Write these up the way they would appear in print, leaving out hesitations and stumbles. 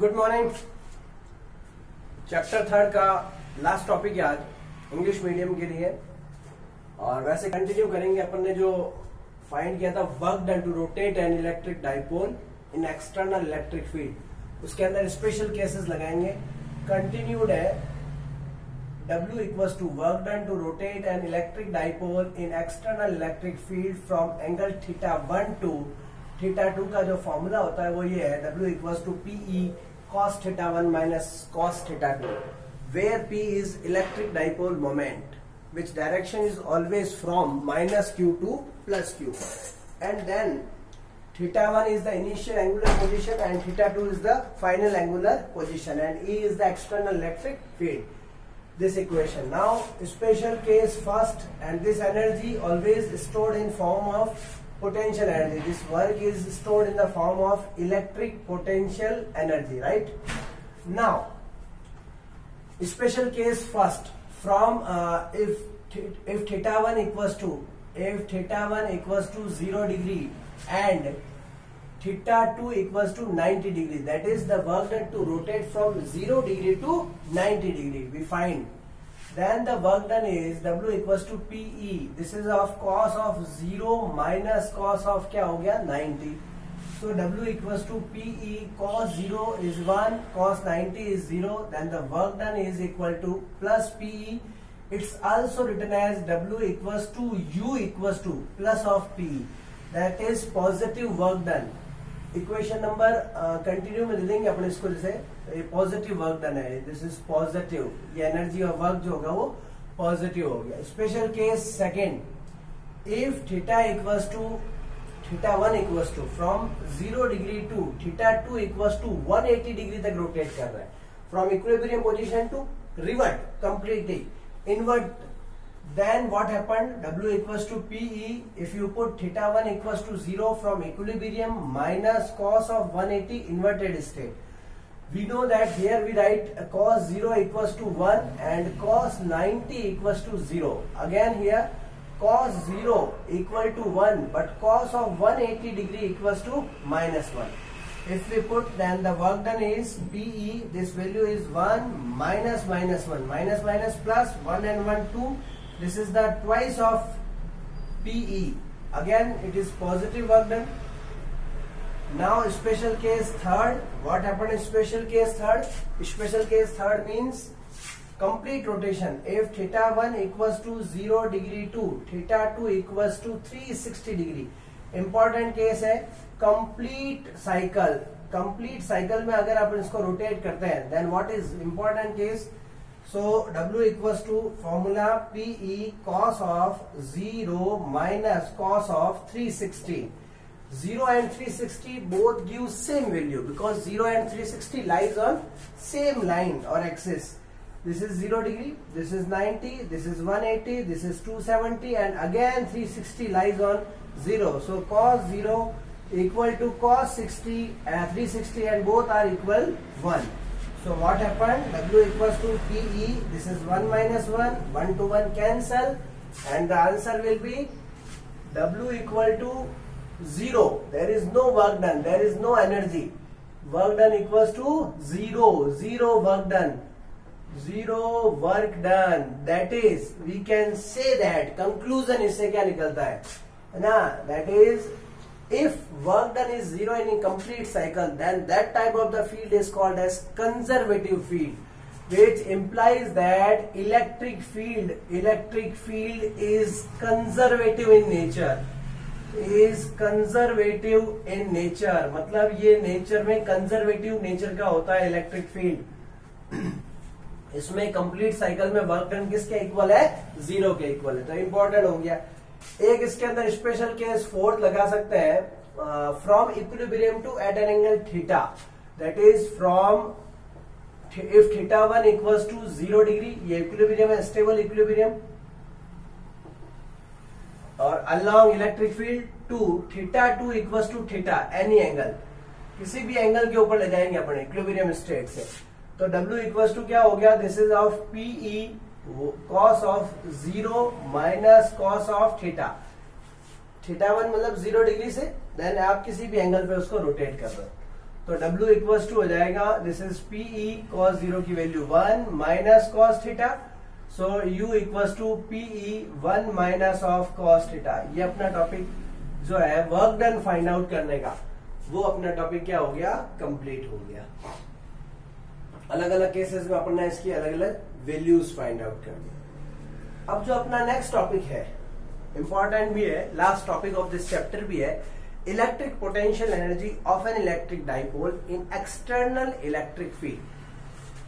Good morning. Chapter 3 का last topic है आज इंग्लिश मीडियम के लिए। और वैसे कंटिन्यू करेंगे। अपन ने जो फाइंड किया था work done to rotate an electric dipole in external electric field, उसके अंदर स्पेशल केसेस लगाएंगे। कंटिन्यूड है W equals to work done to rotate an electric dipole in external electric field from angle θ1 to θ2 का जो formula होता है वो ये है W equals to PE cos θ1 minus cos θ2, where P is electric dipole moment, which direction is always from minus Q to plus Q, and then θ1 is the initial angular position and θ2 is the final angular position, and E is the external electric field. This equation. Now special case first, and this energy always stored in form of potential energy. This work is stored in the form of electric potential energy, right? Now special case first, from if θ1 equals to 0 degree and θ2 equals to 90 degree, that is the work done to rotate from 0 degree to 90 degree, we find. Then the work done is W equals to PE. This is of cos of 0 minus cos of क्या हो गया 90. So W equals to PE cos 0 is 1, cos 90 is 0. Then the work done is equal to plus PE. It's also written as W equals to U equals to plus of PE. That is positive work done. Equation number continue में दे देंगे अपन इसको। जैसे ये positive work done है, this is positive, ये energy और वर्क जो होगा वो पॉजिटिव हो गया। Special case second, if θ equals to θ1 equals to from 0 degree to θ2 equals to 180 degree तक रोटेट कर रहा है, from equilibrium position to revert completely invert, then what happened? W equals to PE. If you put θ1 equals to 0 from equilibrium minus cos of 180 inverted state. We know that here we write cos 0 equals to 1 and cos 90 equals to 0. Again here cos 0 equal to 1, but cos of 180 degree equals to minus 1. If we put, then the work done is PE, this value is 1 minus minus 1, minus minus plus 1 and 1 2. This is the twice of PE. Again it is positive work done. Now special case third, what happened in special case third? Special case third means complete rotation. If θ1 equals to 0 degree to θ2 equals to 360 degree. Important case है complete cycle. Complete cycle में अगर आप इसको rotate करते हैं, then what is important case? So W equals to formula PE cos of 0 minus cos of 360. 0 and 360 both give same value because 0 and 360 lies on same line or axis. This is 0 degree, this is 90, this is 180, this is 270, and again 360 lies on 0. So cos 0 equal to cos 60 and 360, and both are equal 1. So what happened? W equals to PE. This is 1 minus 1, 1 to 1 cancel, and the answer will be W equal to 0. There is no work done. There is no energy. Work done equals to 0. 0 work done. 0 work done. That is, we can say that conclusion इससे क्या निकलता है ना? That is, if work done is 0 in a complete cycle, then that type of the field is called as conservative field, which implies that electric field is conservative in nature. Is conservative in nature, मतलब ये nature में conservative nature का होता है electric field. इसमें complete cycle में work done किसके equal है? 0 के इक्वल है। तो इंपॉर्टेंट हो गया। एक इसके अंदर स्पेशल केस फोर्थ लगा सकते हैं, from equilibrium to at an angle theta, that is from if θ1 equals to 0 degree, ये इक्विलिब्रियम है, स्टेबल इक्विलिब्रियम, और along electric field to θ2 equals to theta, any angle, किसी भी एंगल के ऊपर ले जाएंगे अपन इक्विलिब्रियम स्टेट से। तो W इक्वल्स टू क्या हो गया? This is of PE cos of 0 minus cos of θ. θ1 मतलब 0 डिग्री से, देन आप किसी भी एंगल पे उसको रोटेट कर रहे हो। तो W इक्वल्स टू हो जाएगा, दिस इज PE cos 0 की value 1 minus cos theta, so U equals to PE 1 minus of cos theta. ये अपना टॉपिक जो है वर्क डन फाइंड आउट करने का, वो अपना टॉपिक क्या हो गया, कंप्लीट हो गया। अलग अलग केसेस में अपन ने इसकी अलग अलग वैल्यूज फाइंड आउट कर दी। अब जो अपना नेक्स्ट टॉपिक है, इंपॉर्टेंट भी है, last topic of this chapter भी है, electric potential energy of N electric dipole in external electric field.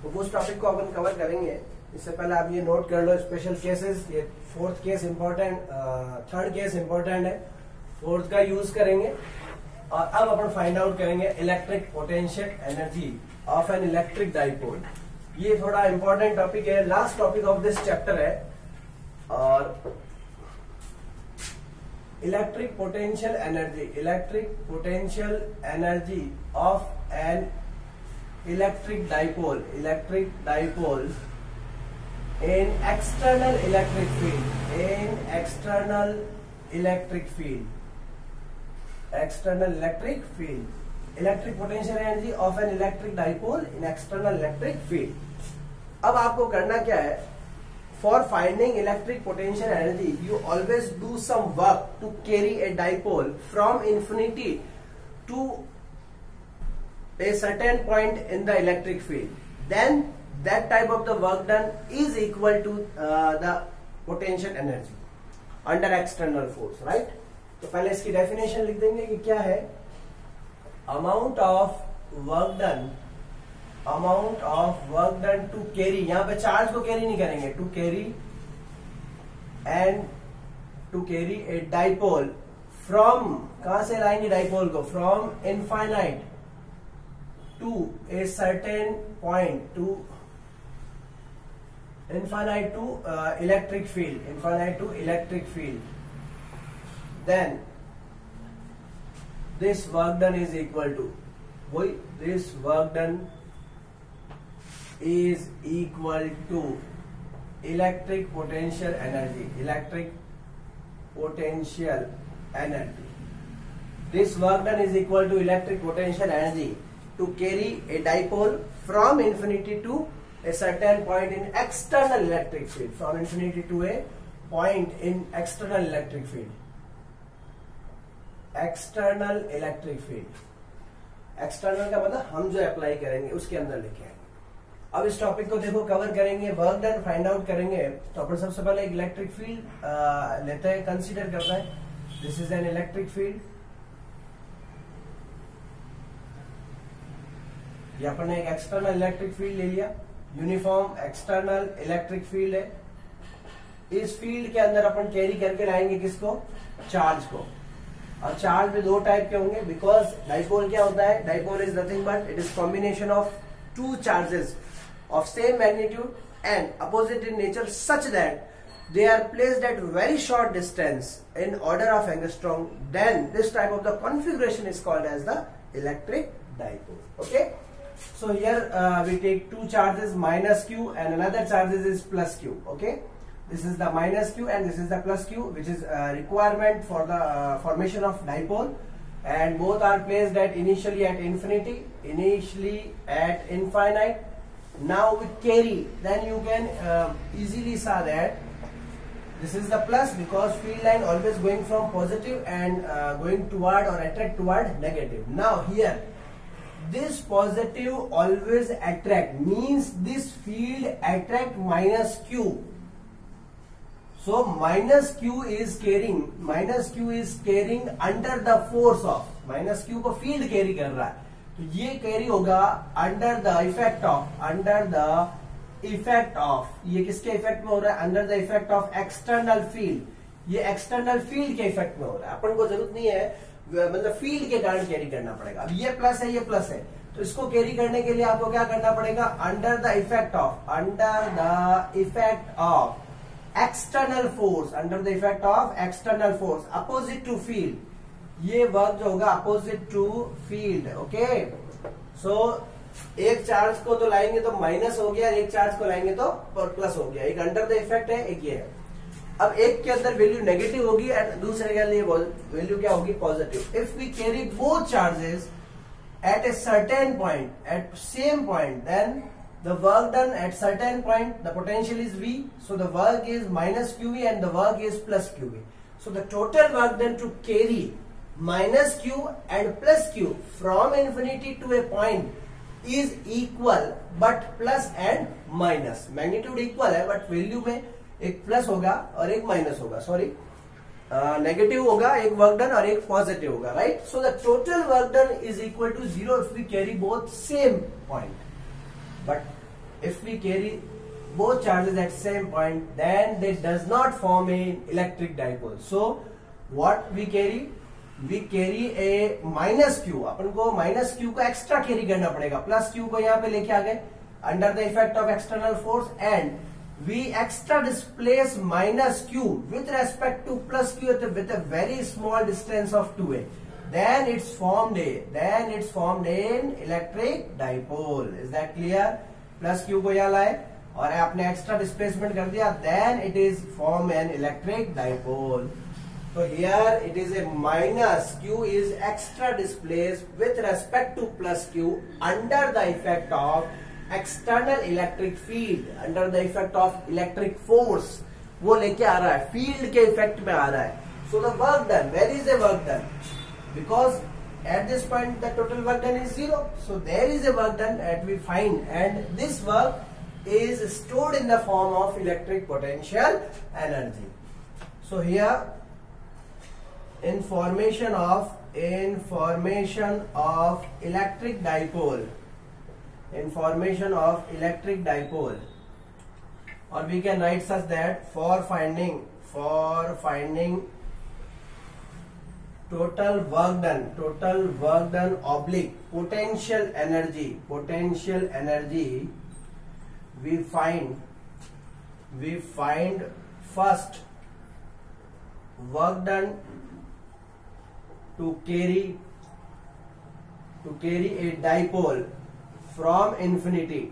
तो उस टॉपिक को अपन कवर करेंगे। इससे पहले आप ये नोट कर लो स्पेशल केसेस, ये fourth case important, third case important है, फोर्थ का यूज करेंगे। और अब अपन फाइंड आउट करेंगे electric potential energy of N electric dipole. ये थोड़ा इंपॉर्टेंट टॉपिक है, last topic of this chapter है। और electric potential energy of N electric dipole in external electric field, electric potential energy of N electric dipole in external electric field. अब आपको करना क्या है, for finding electric potential energy you always do some work to carry a dipole from infinity to a certain point in the electric field, then that type of the work done is equal to the potential energy under external force, right? तो पहले इसकी definition लिख देंगे कि क्या है, amount of work done to carry, यहां पे चार्ज को कैरी नहीं करेंगे, to carry a dipole from, कहां से लाएंगे डाइपोल को, from infinite to a certain point, to electric field, then this work done is equal to, electric potential energy. This work done is equal to electric potential energy to carry a dipole from infinity to a certain point in external electric field, from infinity to a point in external electric field. External का मतलब हम जो apply करेंगे उसके अंदर लेके आएंगे। अब इस टॉपिक को देखो कवर करेंगे, वर्क डन फाइंड आउट करेंगे। तो अपन सबसे पहले एक इलेक्ट्रिक फील्ड लेते हैं, कंसीडर करते हैं। This is an electric field, ये अपन ने एक एक्सटर्नल इलेक्ट्रिक फील्ड ले लिया, यूनिफॉर्म एक्सटर्नल इलेक्ट्रिक फील्ड है। इस फील्ड के अंदर अपन कैरी करके लाएंगे किसको, चार्ज को। और चार्ज भी दो टाइप के होंगे, बिकॉज डाइपोल क्या होता है, dipole is nothing but it is combination of two charges of same magnitude and opposite in nature such that they are placed at very short distance in order of angstrom, then this type of the configuration is called as the electric dipole. Okay, so here we take two charges, minus q, and another charges is plus q. Okay, this is the minus q and this is the plus q, which is requirement for the formation of dipole, and both are placed at initially at infinite. Now with carry, then you can easily saw that this is the plus, because field line always going from positive and going toward or attract toward negative. Now here this positive always attract, means this field attract minus q. So minus q is carrying under the force of, minus q को field carry कर रहा है, तो ये carry होगा under the effect of, ये किसके effect में हो रहा है, under the effect of external field. ये एक्सटर्नल फील्ड के इफेक्ट में हो रहा है, अपन को जरूरत नहीं है, मतलब फील्ड के कारण कैरी करना पड़ेगा। अब ये प्लस है, ये प्लस है, तो इसको कैरी करने के लिए आपको क्या करना पड़ेगा, under the effect of external force, opposite to field, ये वर्क जो होगा opposite to field. Okay, so एक चार्ज को तो लाएंगे तो माइनस हो गया, एक चार्ज को लाएंगे तो प्लस हो गया। एक अंडर द इफेक्ट है, एक ये है। अब एक के अंदर वैल्यू नेगेटिव होगी एंड दूसरे के लिए वैल्यू क्या होगी, positive. If we carry both charges at a certain point, at same point, then the work done at certain point, the potential is V. So the work is minus QV and the work is plus QV. So the total work done to carry minus Q and plus Q from infinity to a point is equal, but plus and minus. Magnitude equal है, but value में एक plus होगा और एक minus होगा. Sorry, negative होगा, एक work done और एक positive होगा, right? So the total work done is equal to 0 if we carry both same point. But if we carry both charges at same point, then they does not form an electric dipole. So what we carry? We carry a minus Q. अपन को minus Q को extra carry करना पड़ेगा. Plus Q को यहाँ पे लेके आ गए under the effect of external force, and we extra displace minus Q with respect to plus Q with a very small distance of 2a. Then it's formed an electric dipole. Is that clear? Plus Q को यहाँ लाए और आपने extra displacement कर दिया, then it is form an electric dipole. So here it is a minus Q is extra displaced with respect to plus Q under the effect of external electric field, under the effect of electric force. वो लेके आ रहा है, field के effect में आ रहा है. So the work done, where is the work done? Because at this point the total work done is 0. So there is a work done that we find, and this work is stored in the form of electric potential energy. So here in formation of electric dipole, or we can write such that for finding total work done oblique potential energy, we find first work done to carry a dipole from infinity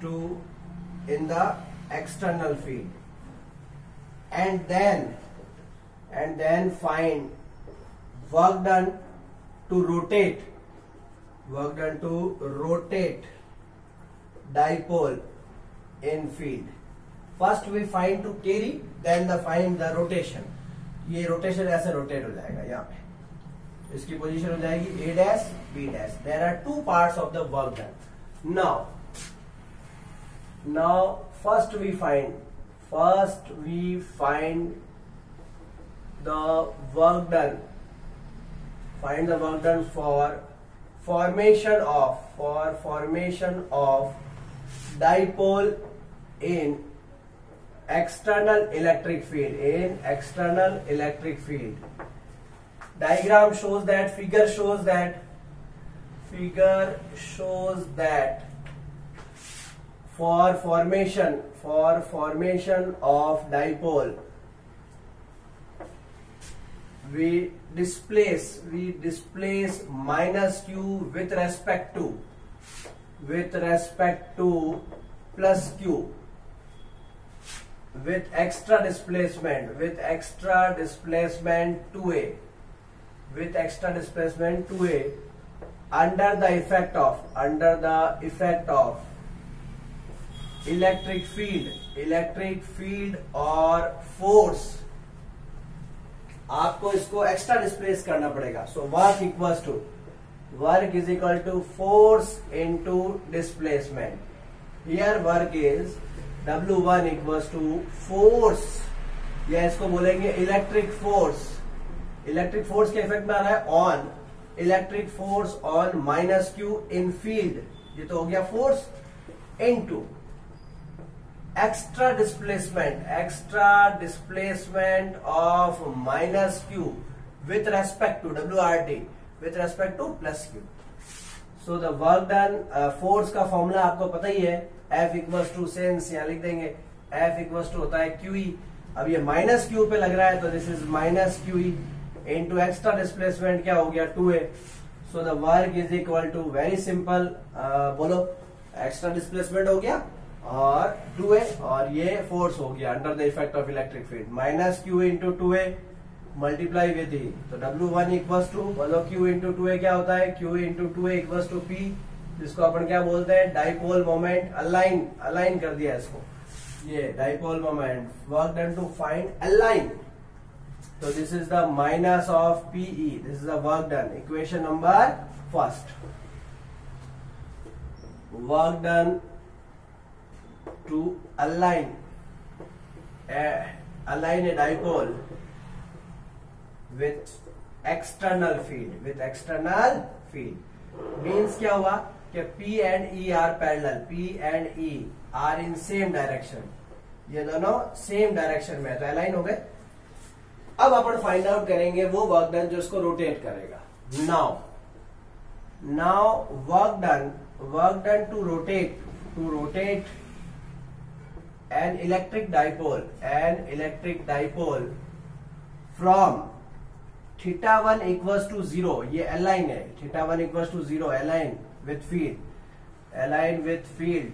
to in the external field, and then find work done to rotate dipole in field. First we find to carry, then find the rotation. ये rotation ऐसे rotate हो जाएगा, यहाँ पे इसकी position हो जाएगी A dash B dash. There are two parts of the work done. Now first we find the work done. Find the work done for formation of dipole in external electric field. Diagram shows that, figure shows that for formation of dipole, we displace minus Q with respect to plus Q with extra displacement 2a, under the effect of electric field or force. आपको इसको extra displace करना पड़ेगा. So work is equal to force into displacement. Here work is W1 equals to force, या इसको बोलेंगे electric force के effect में आ रहा है on electric force on minus Q in field. ये तो हो गया force into extra displacement of minus Q with respect to WRT with respect to plus Q. So the work done, force का formula आपको पता ही है, F इक्वल्स टू सेंस, यहाँ लिख देंगे F इक्वल्स टू होता है QE. अब ये माइनस Q पे लग रहा है तो this is minus QE into extra displacement क्या हो गया 2a. So the work is equal to very simple, बोलो एक्स्ट्रा डिस्प्लेसमेंट हो गया और 2a और ये फोर्स हो गया under the effect of electric field. Minus Q into 2a multiply with E, तो W1 इक्वल्स टू बोलो Q इंटू 2A क्या होता है, Q into 2A equals to P, जिसको अपन क्या बोलते हैं, डाइपोल मोमेंट। अलाइन कर दिया इसको, ये dipole moment, work done to find align, तो this is the minus of PE, this is the work done. Equation number first, work done to align a dipole with external field means क्या हुआ कि P and E are parallel, P and E are in same direction, ये दोनों same direction में है, तो align हो गए। अब अपन फाइंड आउट करेंगे वो वर्क डन जो इसको रोटेट करेगा। Now work done to rotate an electric dipole from θ1 equals to 0, ये align है, θ1 equals to 0, align with field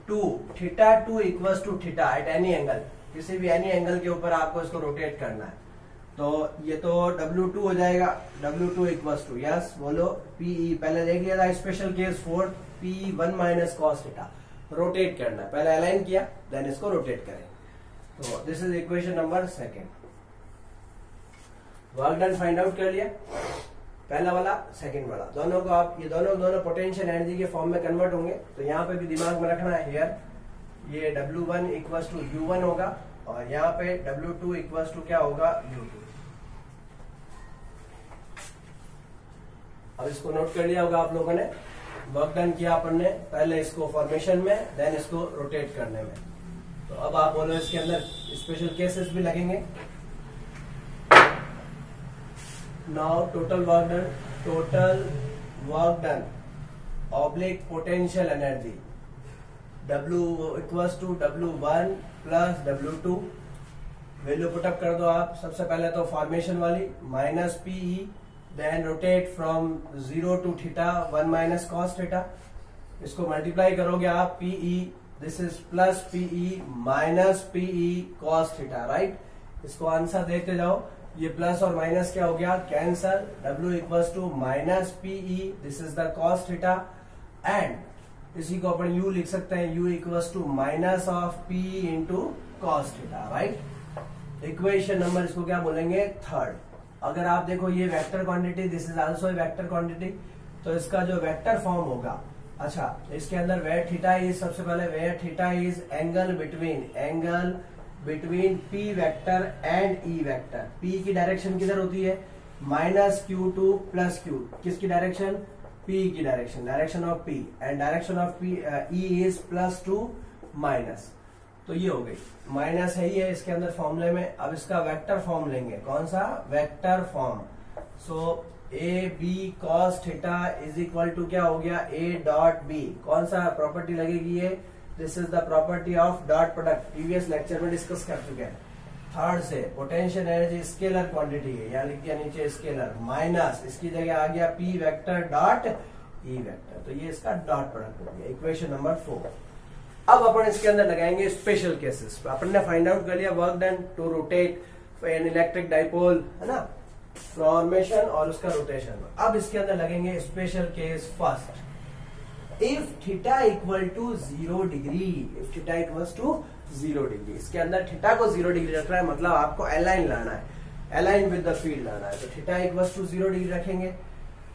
to θ2 equals to θ at any angle, किसी भी एनी एंगल के ऊपर आपको इसको रोटेट करना है, तो ये तो W2 हो जाएगा, W2 इक्वल्स टू, यस बोलो, PE पहले देख लिया था special case 4, PE 1 minus cos theta, rotate करना है, पहले अलाइन किया देन इसको रोटेट करेंगे, तो this is equation number second. Work done find out कर लिया, पहला वाला सेकंड वाला, दोनों को आप ये दोनों पोटेंशियल एनर्जी के फॉर्म में कन्वर्ट होंगे, तो यहाँ पे भी दिमाग में रखना है, हियर ये W1 इक्वल्स टू U1 होगा और यहाँ पे W2 इक्वल्स टू क्या होगा, U2। अब इसको नोट कर लिया होगा आप लोगों ने, वर्क डन किया अपन ने पहले इसको फॉर्मेशन में, देन इसको रोटेट करने में, तो अब आप बोलो इसके अंदर स्पेशल केसेस भी लगेंगे। Now total work done oblique potential energy W equals to W1 plus W2, value put up कर दो आप। सबसे पहले तो फॉर्मेशन वाली minus PE, then rotate from 0 to theta 1 minus cos theta, इसको मल्टीप्लाई करोगे आप, PE this is plus PE minus PE cos theta, right. इसको आंसर देखते जाओ, ये प्लस और माइनस क्या हो गया, cancel, W equals to minus PE, this is the cos theta, and इसी को अपन U लिख सकते हैं, U equals to minus of PE into cos theta, right. Equation number इसको क्या बोलेंगे, थर्ड। अगर आप देखो ये vector quantity, this is also a vector quantity, तो इसका जो वेक्टर फॉर्म होगा, अच्छा इसके अंदर वेयर थीटा इज, सबसे पहले where theta is angle between P vector and E vector. P की डायरेक्शन किधर होती है, माइनस Q2 प्लस Q, किसकी डायरेक्शन, P की direction of P, and direction of E is plus to minus, तो ये हो गई, माइनस है ही है इसके अंदर फॉर्मूले में। अब इसका वेक्टर फॉर्म लेंगे, कौन सा, vector form, so AB cos theta is equal to क्या हो गया, A डॉट B, कौन सा प्रॉपर्टी लगेगी ये, this is the property of dot product, previous lecture में डिस्कस कर चुके हैं। थर्ड से पोटेंशियल एनर्जी स्केलर क्वांटिटी है, यहाँ लिख दिया नीचे स्केलर, माइनस इसकी जगह आ गया P vector dot E vector, तो ये इसका डॉट प्रोडक्ट हो गया, इक्वेशन नंबर 4। अब अपन इसके अंदर लगाएंगे स्पेशल केसेस। अपन ने फाइंड आउट कर लिया work done to rotate an electric dipole, है ना, फॉर्मेशन और उसका रोटेशन। अब इसके अंदर लगेंगे special case first, if theta equal to 0 degree, if theta equals to 0 degree, इसके अंदर थीटा को 0 डिग्री रखना है, मतलब आपको अलाइन लाना है, अलाइन विद द फील्ड लाना है, तो थीटा इक्वल्स टू 0 डिग्री रखेंगे।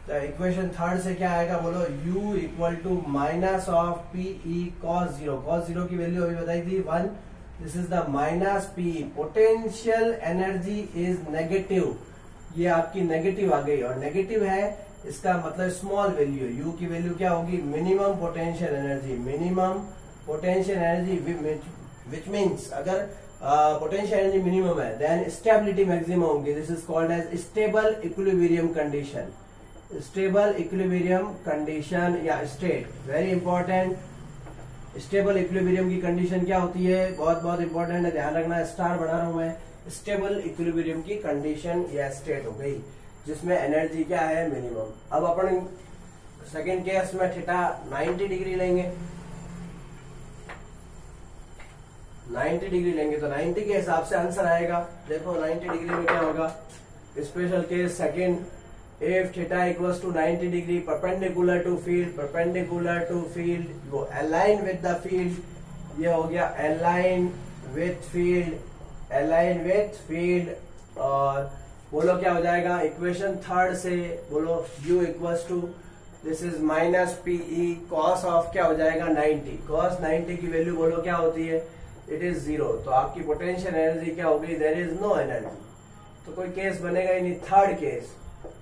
तो इक्वेशन थर्ड से क्या आएगा, बोलो, U equal to minus of PE cos 0, cos 0 की वैल्यू अभी बताई थी 1, this is the minus PE, potential energy is negative, ये आपकी नेगेटिव आ गई, और नेगेटिव है इसका मतलब स्मॉल वैल्यू, U की वैल्यू क्या होगी, minimum potential energy, which means अगर पोटेंशियल एनर्जी मिनिमम है देन स्टेबिलिटी मैक्सिमम होगी, this is called as stable equilibrium condition, stable equilibrium condition या state, very important. Stable equilibrium की कंडीशन क्या होती है, बहुत बहुत इंपॉर्टेंट है, ध्यान रखना, स्टार बना रहा हूं मैं, स्टेबल इक्विलिब्रियम की कंडीशन या स्टेट हो गई जिसमें एनर्जी क्या है, मिनिमम। अब अपन सेकेंड केस में थीटा 90 डिग्री लेंगे, 90 डिग्री लेंगे तो 90 के हिसाब से आंसर आएगा। देखो 90 डिग्री में क्या होगा, special case second, if theta equals to 90 degree perpendicular to field go align with the field, ये हो गया align with field और बोलो क्या हो जाएगा, इक्वेशन थर्ड से बोलो u equals to this is minus PE cos of क्या हो जाएगा 90, कॉस 90 की वैल्यू बोलो क्या होती है, इट इज 0। तो आपकी पोटेंशियल एनर्जी क्या होगी, देयर इज नो एनर्जी, तो कोई केस बनेगा ही नहीं। Third case,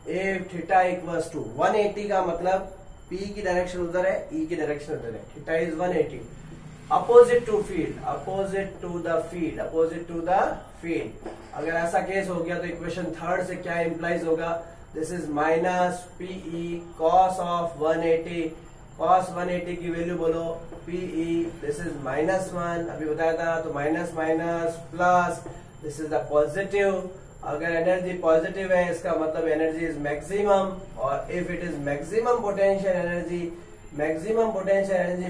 if theta equals to 180 का मतलब P की डायरेक्शन उधर है, E की डायरेक्शन उधर है, theta is 180, opposite to the field. अगर ऐसा केस हो गया तो इक्वेशन थर्ड से क्या इंप्लाइज होगा, this is minus PE cos of 180, cos 180 की वैल्यू बोलो पीई, दिस इज -1 अभी बताया था, तो minus minus plus, this is the positive. अगर एनर्जी पॉजिटिव है इसका मतलब एनर्जी इज मैक्सिमम, और if it is maximum potential energy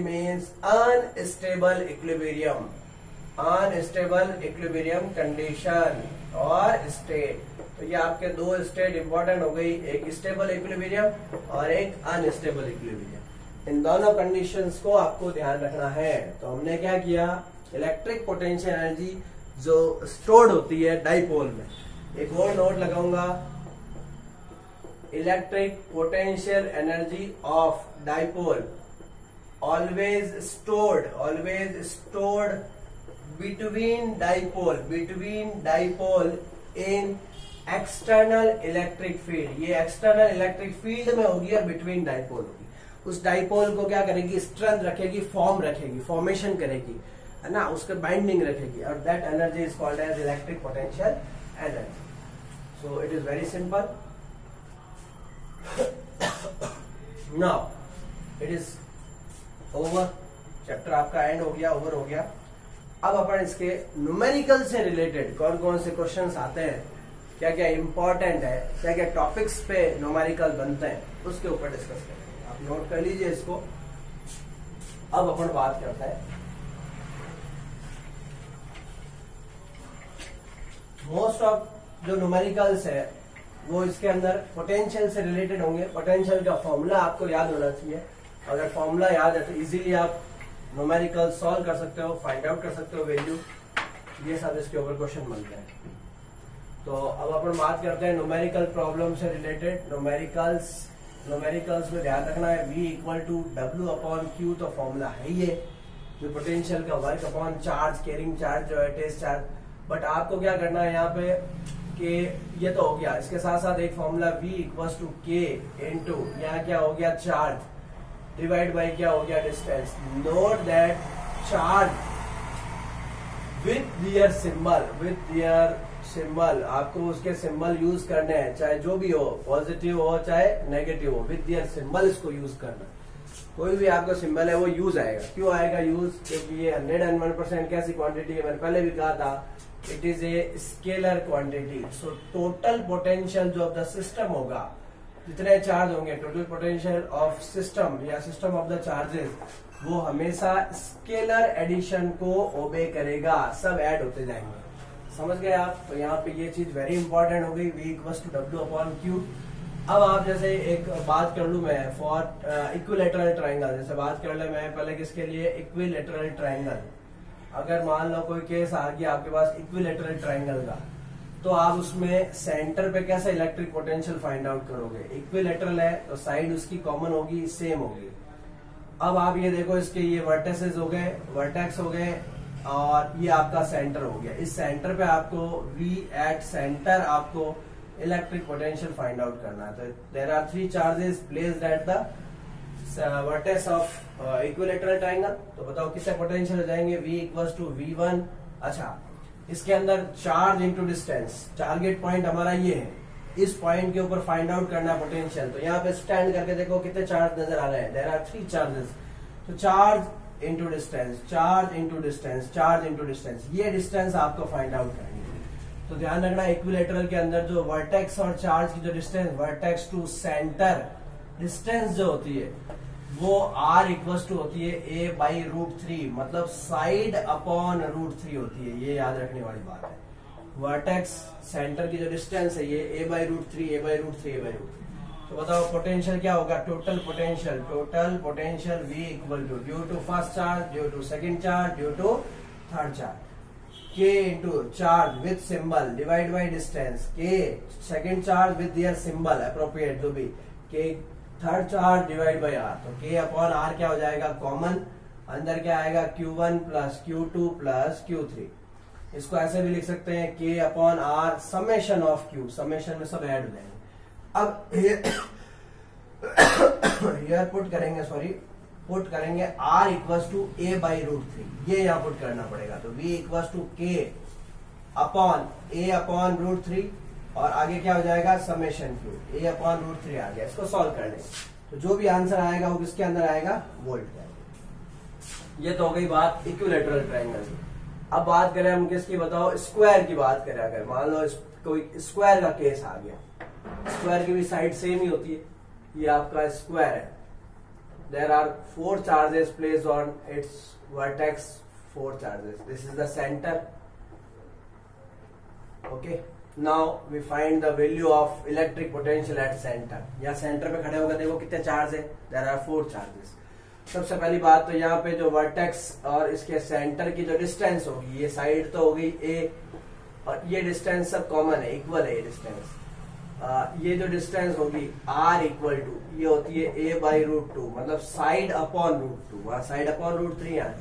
means unstable equilibrium condition और स्टेट। तो ये आपके दो स्टेट इंपॉर्टेंट हो गई, एक स्टेबल इक्विलिब्रियम और एक अनस्टेबल इक्विलिब्रियम। इन दोनों कंडीशंस को आपको ध्यान रखना है। तो हमने क्या किया, इलेक्ट्रिक पोटेंशियल एनर्जी जो स्टोर्ड होती है डाइपोल में, एक और नोट लगाऊंगा, electric potential energy of dipole always stored between dipole in external electric field। ये एक्सटर्नल इलेक्ट्रिक फील्ड में होगी और बिटवीन डाइपोल होगी। उस डाइपोल को क्या करेगी, स्ट्रेंथ रखेगी, फॉर्मेशन करेगी, है ना, उसके बाइंडिंग रखेगी, और that energy is called as electric potential energy. So it is very simple. Now it is over, chapter आपका एंड हो गया, ओवर हो गया। अब अपन इसके न्यूमेरिकल से रिलेटेड कौन कौन से क्वेश्चंस आते हैं, क्या क्या इंपॉर्टेंट है, क्या क्या टॉपिक्स पे न्यूमेरिकल बनते हैं, उसके ऊपर डिस्कस करेंगे। आप नोट कर लीजिए इसको। अब अपन बात करते हैं मोस्ट ऑफ जो न्यूमेरिकल्स है वो इसके अंदर पोटेंशियल से रिलेटेड होंगे। पोटेंशियल का फॉर्मूला आपको याद होना चाहिए। अगर फॉर्मूला याद है तो इजीली आप न्यूमेरिकल सॉल्व कर सकते हो, फाइंड आउट कर सकते हो वैल्यू, ये सब इसके ऊपर क्वेश्चन बनते हैं। तो अब अपन बात करते हैं न्यूमेरिकल प्रॉब्लम से रिलेटेड। न्यूमेरिकल्स में ध्यान रखना है V इक्वल टू W/Q, तो फॉर्मूला है ये, जो पोटेंशियल का work upon charge, carrying charge जो है, टेस्ट चार्ज। बट आपको क्या करना है यहाँ पे कि ये तो हो गया, इसके साथ साथ एक formula V equal to K into यहाँ क्या हो गया चार्ज डिवाइड बाय क्या हो गया distance. Note that charge with their symbol, आपको उसके सिंबल यूज करने हैं, चाहे जो भी हो, पॉजिटिव हो चाहे नेगेटिव हो, विथ दियर सिंबल इसको यूज करना। कोई भी आपका सिंबल है वो यूज आएगा। क्यों आएगा यूज, क्योंकि ये 101% कैसी क्वांटिटी है, मैंने पहले भी कहा था, it is a scalar quantity. So total potential जो ऑफ द सिस्टम होगा, जितने चार्ज होंगे, टोटल पोटेंशियल ऑफ सिस्टम या सिस्टम ऑफ द चार्जेस, वो हमेशा स्केलर एडिशन को ओबे करेगा, सब ऐड होते जाएंगे। समझ गए आप। तो यहाँ पे ये चीज वेरी इंपॉर्टेंट हो गई, V इक्वल्स टू W/Q। अब आप जैसे एक बात कर लू मैं फॉर इक्विलेटरल ट्राइंगल, जैसे बात कर ले मैं पहले किसके लिए, इक्विलेटरल ट्राइंगल। अगर मान लो कोई केस आ गया आपके पास इक्विलेटरल ट्राइंगल का, तो आप उसमें सेंटर पे कैसे इलेक्ट्रिक पोटेंशियल फाइंड आउट करोगे। इक्विलेटरल है तो साइड उसकी कॉमन होगी, सेम होगी। अब आप ये देखो, इसके ये वर्टेसेस हो गए, वर्टेक्स हो गए, और ये आपका सेंटर हो गया। इस सेंटर पे आपको V एट सेंटर आपको इलेक्ट्रिक पोटेंशियल फाइंड आउट करना है। तो there are 3 charges placed at the vertex of equilateral triangle. तो बताओ किससे पोटेंशियल हो जाएंगे, V इक्वल्स टू V1। अच्छा, इसके अंदर charge into distance, target point हमारा ये है, इस पॉइंट के ऊपर फाइंड आउट करना है पोटेंशियल। तो यहाँ पे स्टैंड करके देखो कितने चार्ज नजर आ रहे हैं, देयर आर 3 चार्जेस। तो charge into distance, charge into distance, charge into distance, ये डिस्टेंस आपको फाइंड आउट करनी है। तो ध्यान रखना, इक्विलेटरल के अंदर जो वर्टेक्स और चार्ज की जो distance, vertex to centre distance जो होती है, वो R इक्वल्स टू होती है A/√3, मतलब साइड अपॉन √3 होती है। ये याद रखने वाली बात है। वर्टेक्स सेंटर की जो डिस्टेंस है ये A/√3 A/√3 A/√3। तो बताओ पोटेंशियल क्या होगा? Total potential V equal to due to first charge, due to second charge, due to third charge, K into charge with symbol divide by distance, K second charge with their symbol appropriate जो भी, K third charge divide by R। तो K upon R क्या हो जाएगा? Common, अंदर क्या आएगा? Q1 plus Q2 plus Q3। इसको ऐसे भी लिख सकते हैं K upon R summation of Q, summation में सब ऐड हो जाएंगे। अब हियर पुट करेंगे R इक्वल्स टू A/√3, ये यहाँ पुट करना पड़ेगा। तो V equals to K upon A/√3 और आगे क्या हो जाएगा? समेशन Q, A/√3 आ गया। इसको सॉल्व कर लेंगे तो जो भी आंसर आएगा वो किसके अंदर आएगा? वोल्ट के अंदर। ये तो हो गई बात इक्विलैटरल ट्रायंगल की। अब बात करें हम किसकी? बताओ स्क्वायर की बात करें। अगर मान लो कोई स्क्वायर का केस आ गया, स्क्वायर की भी साइड सेम ही होती है। ये आपका स्क्वायर है, there are 4 charges placed on its vertex, 4 charges, this is the center. Okay, now we find the value of electric potential at center. यहाँ सेंटर पे खड़े होकर देखो कितने चार्ज है? there are 4 charges. सबसे पहली बात तो यहाँ पे जो वर्टेक्स और इसके सेंटर की जो डिस्टेंस होगी, ये साइड तो होगी A और ये डिस्टेंस सब कॉमन है, इक्वल है ये डिस्टेंस। ये जो डिस्टेंस होगी R इक्वल टू, ये होती है A/√2, मतलब साइड अपॉन √2, वहां साइड अपॉन √3 यहाँ।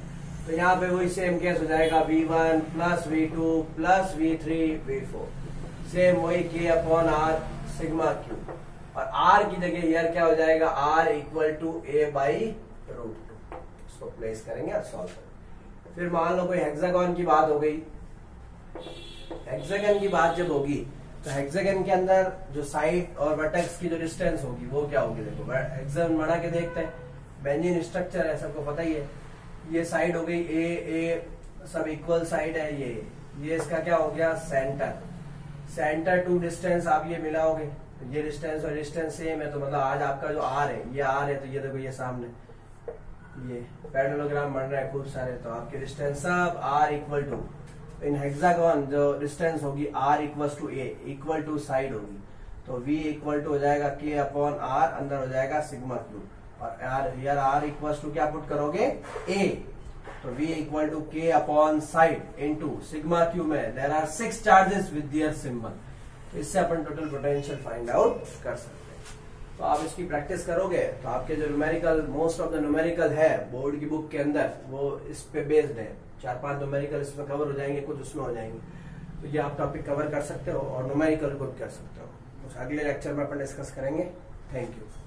तो यहाँ पे वही सेम केस हो जाएगा V1 plus V2 plus V3 V4, same वही K upon R sigma Q। और R की जगह यार क्या हो जाएगा? R equal to A/√2। इसको प्लेस करेंगे और सॉल्व करेंगे। फिर मान लो कोई हेक्सागन की बात हो गई। हेक्सागन की बात जब होगी तो हेक्सागन के अंदर जो साइड और वर्टेक्स की जो डिस्टेंस होगी वो क्या होगी? देखो हेक्सागन बना के देखते हैं। बेंजीन स्ट्रक्चर है, सबको पता ही है। ये साइड हो गई A सब इक्वल साइड है। ये इसका क्या हो गया? सेंटर टू डिस्टेंस आप ये मिलाओगे तो ये डिस्टेंस और डिस्टेंस सेम है। तो मतलब आज आपका जो R है, ये R है, तो ये देखो ये सामने ये पैरेललोग्राम बन रहा है खूब सारे। तो आपके डिस्टेंस सब R equal to, in hexagon जो डिस्टेंस होगी R equal to A equal to side होगी। तो V इक्वल टू हो जाएगा K अपॉन R, अंदर हो जाएगा सिग्मा Q। और यार R इक्वल टू क्या पुट करोगे? A। तो V equal to K upon side into sigma Q में there are 6 charges with their symbol. तो इससे अपन टोटल पोटेंशियल फाइंड आउट कर सकते हैं। तो आप इसकी प्रैक्टिस करोगे तो आपके जो numerical, most of the numerical है बोर्ड की बुक के अंदर, वो इस पे बेस्ड है। 4-5 न्यूमेरिकल इसमें कवर हो जाएंगे, कुछ उसमें हो जाएंगे। तो ये आप टॉपिक कवर कर सकते हो और न्यूमेरिकल को भी कर सकते हो। अगले लेक्चर में अपन डिस्कस करेंगे। Thank you.